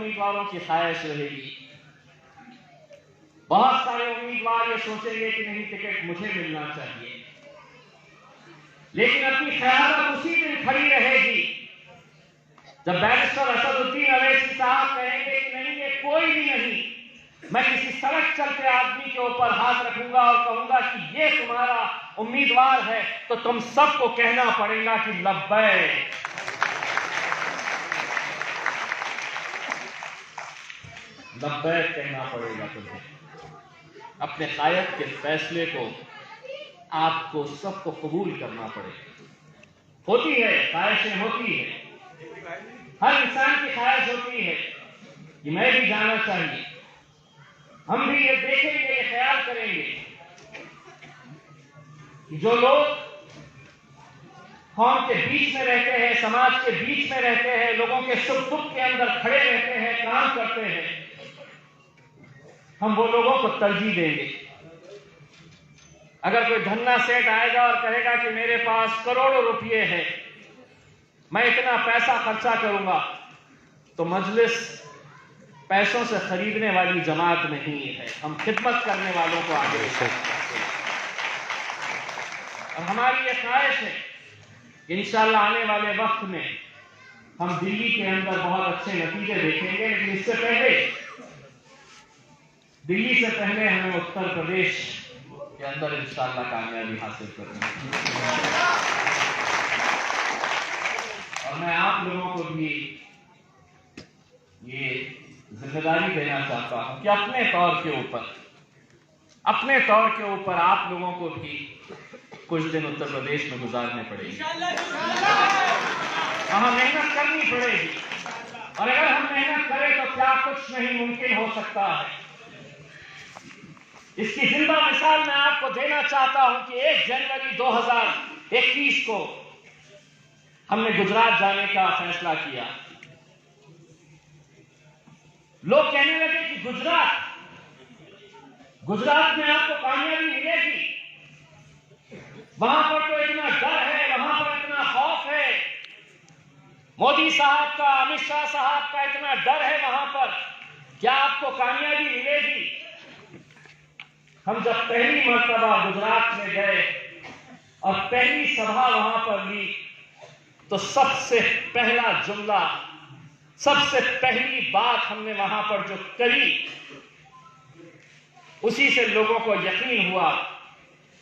उम्मीदवारों की ख्वाहिश रहेगी। बहुत सारे उम्मीदवार ये सोचेंगे कि नहीं, टिकट मुझे मिलना चाहिए, लेकिन अपनी ख्याल उसी दिन खड़ी रहेगी जब बैरिस्टर असदुद्दीन अवैसी साहब कहेंगे कि नहीं, ये कोई भी नहीं, मैं किसी सड़क चलते आदमी के ऊपर हाथ रखूंगा और कहूंगा कि ये तुम्हारा उम्मीदवार है, तो तुम सबको कहना पड़ेगा कि लब्बैक। लब्बैक कहना पड़ेगा तुम्हें। अपने कायद के फैसले को आपको सबको कबूल करना पड़ेगा। होती है, ख्वाहिशें होती है, हर इंसान की ख्वाहिश होती है कि मैं भी जाना चाहिए, हम भी ये देखेंगे, ये ख्याल करेंगे कि जो लोग कौम के बीच में रहते हैं, समाज के बीच में रहते हैं, लोगों के सुख दुख के अंदर खड़े रहते हैं, काम करते हैं, हम वो लोगों को तरजीह देंगे। अगर कोई धन्ना सेठ आएगा और कहेगा कि मेरे पास करोड़ों रुपए हैं, मैं इतना पैसा खर्चा करूंगा, तो मजलिस पैसों से खरीदने वाली जमात नहीं है, हम खिदमत करने वालों को आगे लेकर और हमारी ये ख्वाहिश है कि इंशाअल्लाह आने वाले वक्त में हम दिल्ली के अंदर बहुत अच्छे नतीजे देखेंगे, लेकिन इससे पहले, दिल्ली से पहले हमें उत्तर प्रदेश के अंदर इंशाअल्लाह कामयाबी हासिल करनी है। और मैं आप लोगों को भी ये जिम्मेदारी देना चाहता हूं कि अपने तौर के ऊपर आप लोगों को भी कुछ दिन उत्तर प्रदेश में गुजारने पड़ेंगे, वहां मेहनत करनी पड़ेगी, और अगर हम मेहनत करें तो क्या कुछ नहीं मुमकिन हो सकता है। इसकी जिंदा मिसाल मैं आपको देना चाहता हूं कि 1 जनवरी 2021 को हमने गुजरात जाने का फैसला किया। लोग कहने लगे कि गुजरात में आपको कामयाबी मिलेगी, वहां पर तो इतना डर है, वहां पर इतना खौफ है, मोदी साहब का, अमित शाह साहब का इतना डर है वहां पर, क्या आपको कामयाबी मिलेगी? हम जब पहली मर्तबा गुजरात में गए और पहली सभा वहां पर ली, तो सबसे पहला जुमला, सबसे पहली बात हमने वहां पर जो करी, उसी से लोगों को यकीन हुआ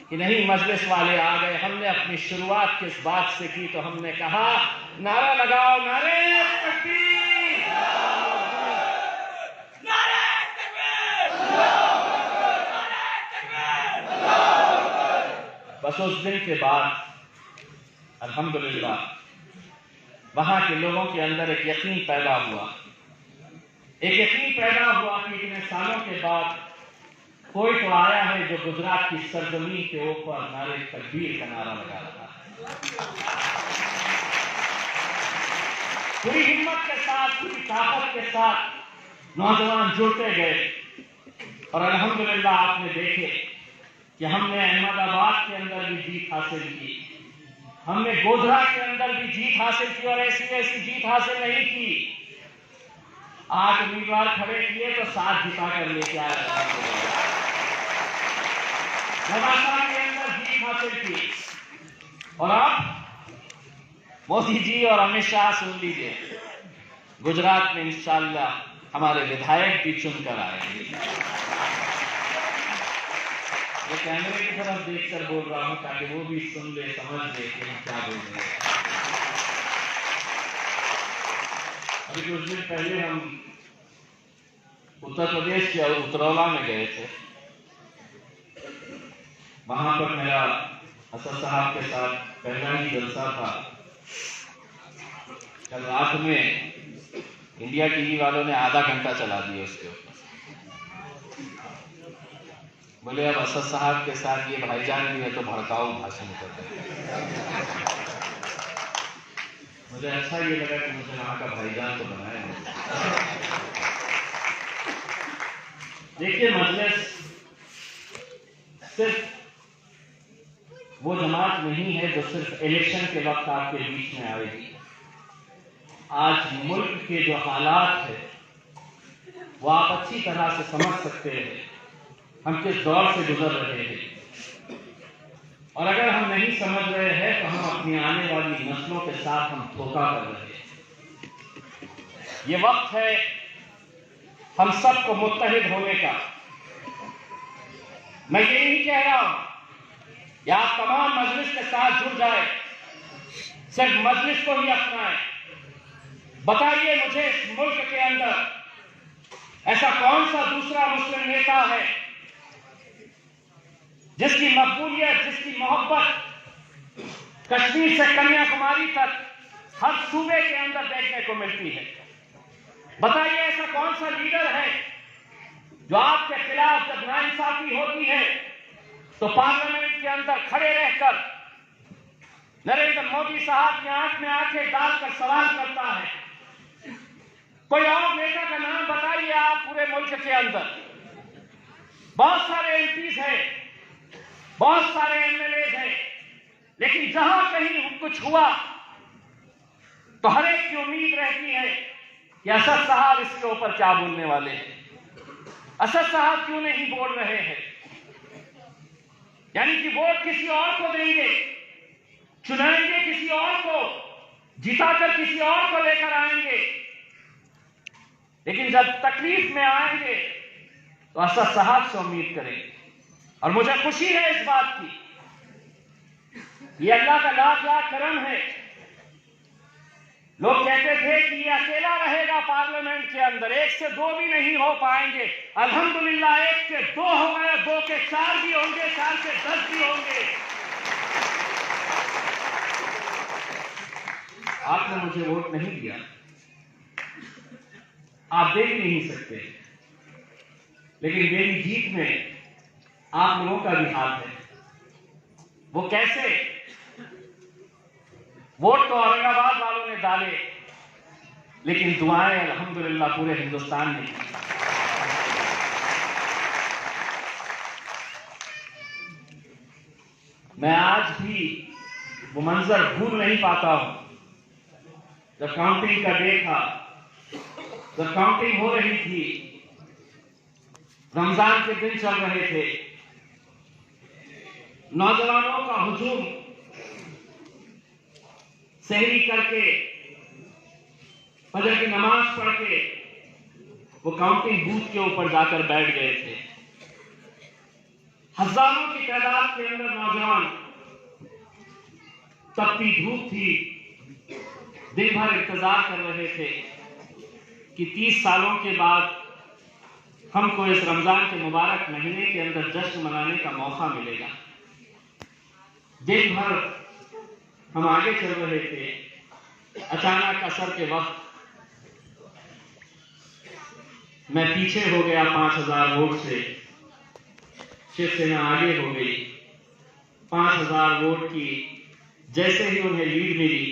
कि नहीं, मजलिस वाले आ गए। हमने अपनी शुरुआत किस बात से की, तो हमने कहा, नारा लगाओ, नारे तकबीर, नारे तकबीर, बस उस दिन के बाद अल्हम्दुलिल्लाह वहां के लोगों के अंदर एक यकीन पैदा हुआ कि इतने सालों के बाद कोई तो आया है जो गुजरात की सरजमीन के ऊपर नारे तकबीर का नारा लगा रहा है। पूरी हिम्मत के साथ, पूरी ताकत के साथ नौजवान जुड़ते गए, और अल्हम्दुलिल्लाह आपने देखे कि हमने अहमदाबाद के अंदर भी जीत हासिल की, हमने गोधरा के अंदर भी जीत हासिल की, और ऐसी जीत हासिल नहीं की। 8 उम्मीदवार खड़े किए तो 7 जिता कर लेके आए, नवासा के अंदर जीत हासिल की, और अब मोदी जी और अमित शाह सुन लीजिए, गुजरात में इंशाअल्लाह हमारे विधायक भी चुनकर आएंगे। वो कैमरे की तरफ देखकर बोल रहा हूं ताकि वो भी सुन ले, समझ ले कि हम क्या बोल रहे हैं। अभी कुछ दिन पहले हम उत्तर प्रदेश के उतरौला में गए थे, वहां पर मेरा असद साहब के साथ पहला ही जलसा था। कल रात में इंडिया टीवी वालों ने आधा घंटा चला दिया उसके ऊपर, बोले अब असद साहब के साथ ये भाईजान भी है तो भड़काऊ भाषण करते हैं। मुझे अच्छा ये लगा कि मुझे वहां का भाईजान तो बनाया है। देखिए, मजलिस सिर्फ वो जमात नहीं है जो सिर्फ इलेक्शन के वक्त आपके बीच में आएगी। आज मुल्क के जो हालात है वो आप अच्छी तरह से समझ सकते हैं हम किस दौर से गुजर रहे हैं। और अगर हम नहीं समझ रहे हैं तो हम अपनी आने वाली नस्लों के साथ हम धोखा कर रहे हैं। ये वक्त है हम सबको मुत्तहिद होने का। मैं ये नहीं कह रहा हूं कि आप तमाम मजलिस के साथ जुड़ जाए, सिर्फ मजलिस को ही अपनाएं। बताइए मुझे इस मुल्क के अंदर ऐसा कौन सा दूसरा मुस्लिम नेता है जिसकी मकबूलियत, जिसकी मोहब्बत कश्मीर से कन्याकुमारी तक हर सूबे के अंदर देखने को मिलती है। बताइए ऐसा कौन सा लीडर है जो आपके खिलाफ जब नाइंसाफी होती है तो पार्लियामेंट के अंदर खड़े रहकर नरेंद्र मोदी साहब की आंख में आंखें डालकर सवाल करता है। कोई और नेता का नाम बताइए आप पूरे मुल्क के अंदर। बहुत सारे एमपीज हैं, बहुत सारे एमएलए हैं, लेकिन जहां कहीं कुछ हुआ तो हर एक की उम्मीद रहती है कि असद साहब इसके ऊपर क्या बोलने वाले हैं, असद साहब क्यों नहीं बोल रहे हैं। यानी कि वोट किसी और को देंगे, चुनाएंगे किसी और को, जिताकर किसी और को लेकर आएंगे, लेकिन जब तकलीफ में आएंगे तो असद साहब से उम्मीद करेंगे। और मुझे खुशी है इस बात की, ये अल्लाह का लाख लाख करम है। लोग कहते थे कि ये अकेला रहेगा पार्लियामेंट के अंदर, 1 से 2 भी नहीं हो पाएंगे। अल्हम्दुलिल्लाह 1 से 2 हो गए, 2 के 4 भी होंगे, 4 से 10 भी होंगे। आपने मुझे वोट नहीं दिया, आप दे भी नहीं सकते, लेकिन मेरी जीत में आप लोगों का भी हाथ है। वो कैसे? वोट तो औरंगाबाद वालों ने डाले, लेकिन दुआएं अल्हम्दुलिल्लाह पूरे हिंदुस्तान ने की। मैं आज भी वो मंजर भूल नहीं पाता हूं जब काउंटिंग का डे था, जब काउंटिंग हो रही थी, रमजान के दिन चल रहे थे, नौजवानों का हुजूम सहरी करके फजर की नमाज पढ़ के वो काउंटिंग बूथ के ऊपर जाकर बैठ गए थे। हजारों की तादाद के अंदर नौजवान, तपती धूप थी, दिन भर इंतजार कर रहे थे कि 30 सालों के बाद हमको इस रमजान के मुबारक महीने के अंदर जश्न मनाने का मौका मिलेगा। दिन भर हम आगे चल रहे थे, अचानक असर के वक्त मैं पीछे हो गया 5000 वोट से, शिवसेना आगे हो गई। 5000 वोट की जैसे ही उन्हें लीड मिली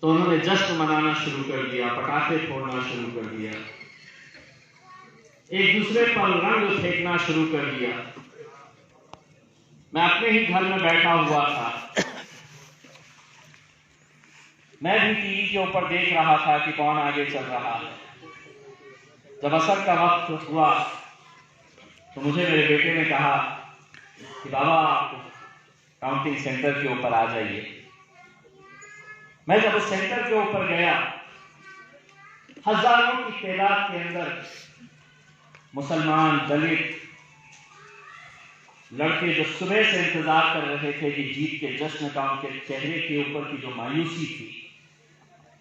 तो उन्होंने जश्न मनाना शुरू कर दिया, पटाखे फोड़ना शुरू कर दिया, एक दूसरे पर रंग फेंकना शुरू कर दिया। मैं अपने ही घर में बैठा हुआ था, मैं भी टीवी के ऊपर देख रहा था कि कौन आगे चल रहा है। जब असर का वक्त हुआ तो मुझे मेरे बेटे ने कहा कि बाबा आप काउंटिंग सेंटर के ऊपर आ जाइए। मैं जब उस सेंटर के ऊपर गया, हजारों की तादाद के अंदर मुसलमान, दलित लड़के जो सुबह से इंतजार कर रहे थे कि जीत के जश्न का, उनके चेहरे के ऊपर की जो मायूसी थी,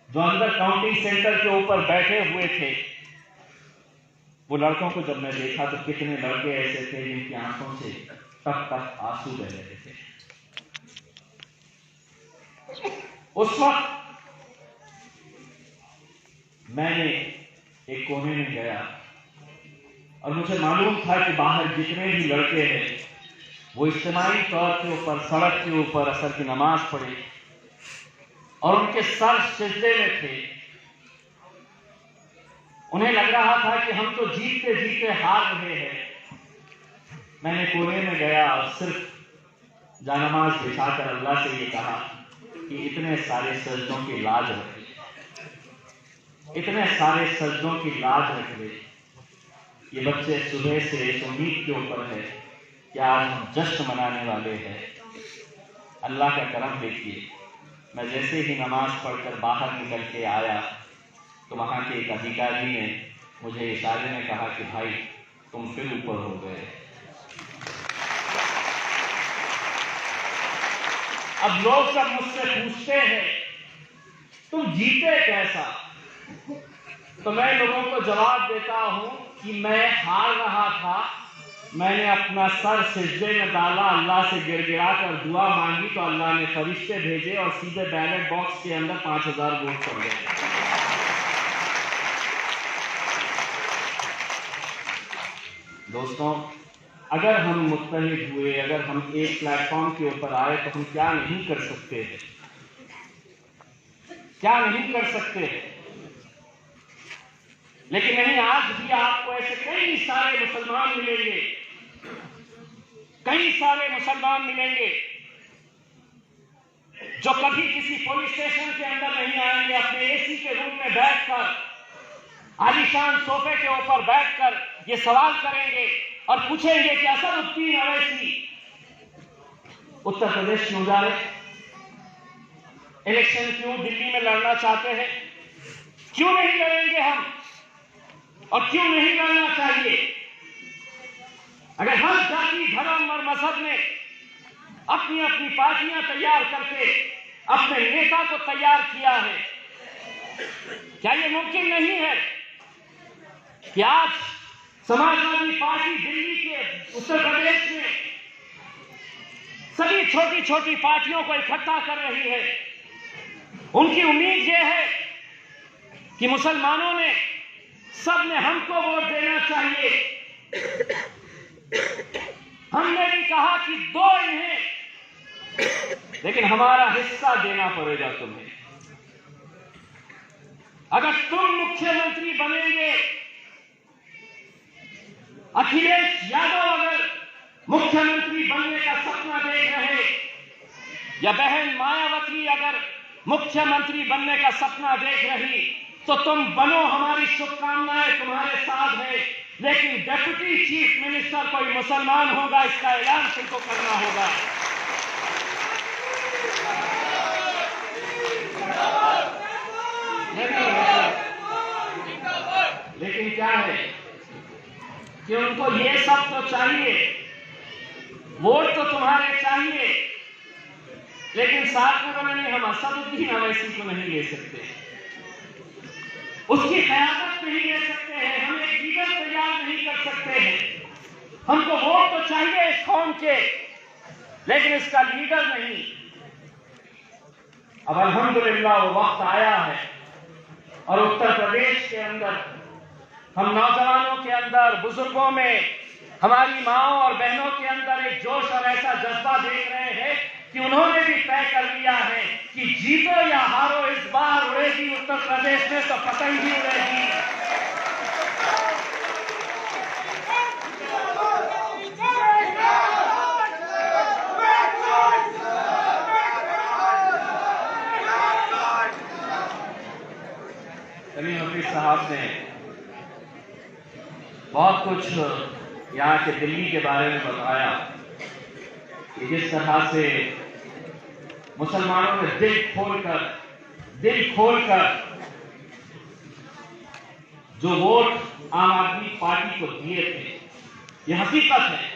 जो अंदर काउंटिंग सेंटर के ऊपर बैठे हुए थे, वो लड़कों को जब मैं देखा तो कितने लड़के ऐसे थे जिनकी आंखों से टप टप आंसू बह रहे थे। उस वक्त मैंने एक कोने में गया और मुझे मालूम था कि बाहर जितने भी लड़के हैं वो इज्तिमाई तौर के ऊपर सड़क के ऊपर असर की नमाज पढ़े और उनके सर सिजदे में थे। उन्हें लग रहा था कि हम तो जीतते जीतते हार रहे हैं। मैंने कोने में गया और सिर्फ जानमाज बिछाकर अल्लाह से ये कहा कि इतने सारे सजदों की लाज रखी। इतने सारे सज्जनों की लाज रख ले। ये बच्चे सुबह से इस उम्मीद के ऊपर है कि आज हम जश्न मनाने वाले हैं। अल्लाह का करम देखिए, मैं जैसे ही नमाज पढ़कर बाहर निकल के आया तो वहाँ के एक अधिकारी ने मुझे इशारे में कहा कि भाई तुम फिर ऊपर हो गए। अब लोग सब मुझसे पूछते हैं तुम जीते कैसा, तो मैं लोगों को जवाब देता हूं कि मैं हार रहा था, मैंने अपना सर सिजदे में डाला, अल्लाह से गिड़गिड़ा कर दुआ मांगी तो अल्लाह ने फरिश्ते भेजे और सीधे बैलेट बॉक्स के अंदर 5000 वोट पड़ गए। दोस्तों, अगर हम मुत्तहिद हुए, अगर हम एक प्लेटफॉर्म के ऊपर आए तो हम क्या नहीं कर सकते हैं, क्या नहीं कर सकते हैं। लेकिन नहीं, आज भी आपको ऐसे कई सारे मुसलमान मिलेंगे, कई सारे मुसलमान मिलेंगे जो कभी किसी पुलिस स्टेशन के अंदर नहीं आएंगे, अपने एसी के रूम में बैठकर आलीशान सोफे के ऊपर बैठकर ये सवाल करेंगे और पूछेंगे कि असदुद्दीन अवैसी उत्तर प्रदेश क्यों जा रहे, इलेक्शन क्यों दिल्ली में लड़ना चाहते हैं, क्यों नहीं लड़ेंगे हम और क्यों नहीं लड़ना चाहिए। अगर हर जाति धर्म और मजहब ने अपनी अपनी पार्टियां तैयार करके अपने नेता को तैयार किया है, क्या यह मुमकिन नहीं है कि आज समाजवादी पार्टी दिल्ली के उत्तर प्रदेश में सभी छोटी छोटी पार्टियों को इकट्ठा कर रही है। उनकी उम्मीद यह है कि मुसलमानों ने सबने हमको वोट देना चाहिए। हमने भी कहा कि दो इन्हें, लेकिन हमारा हिस्सा देना पड़ेगा तुम्हें। अगर तुम मुख्यमंत्री बनेंगे, अखिलेश यादव अगर मुख्यमंत्री बनने का सपना देख रहे, या बहन मायावती अगर मुख्यमंत्री बनने का सपना देख रही, तो तुम बनो, हमारी शुभकामनाएं तुम्हारे साथ है। लेकिन डेप्यूटी चीफ मिनिस्टर कोई मुसलमान होगा, इसका ऐलान तुमको करना होगा। लेकिन क्या है कि उनको ये सब तो चाहिए, वोट तो तुम्हारे चाहिए, लेकिन साथ में बोले नहीं, हम असदुद्दीन अवैसी को नहीं ले सकते, उसकी क़यादत नहीं ले सकते हैं, हम एक लीडर तैयार नहीं कर सकते हैं। हमको वोट तो चाहिए इस कौम के, लेकिन इसका लीडर नहीं। अब अल्हम्दुलिल्लाह वो वक्त आया है और उत्तर प्रदेश के अंदर हम नौजवानों के अंदर, बुजुर्गों में, हमारी माओं और बहनों के अंदर एक जोश और ऐसा जज्बा देख रहे हैं कि उन्होंने भी तय कर लिया है कि जीतो या हारो, इस बार उड़ेगी उत्तर प्रदेश में तो पतंग ही उड़ेगी। सलीम हफीज साहब ने बहुत कुछ यहाँ के दिल्ली के बारे में बताया कि जिस तरह से मुसलमानों ने दिल खोलकर जो वोट आम आदमी पार्टी को दिए थे, यह हकीकत है।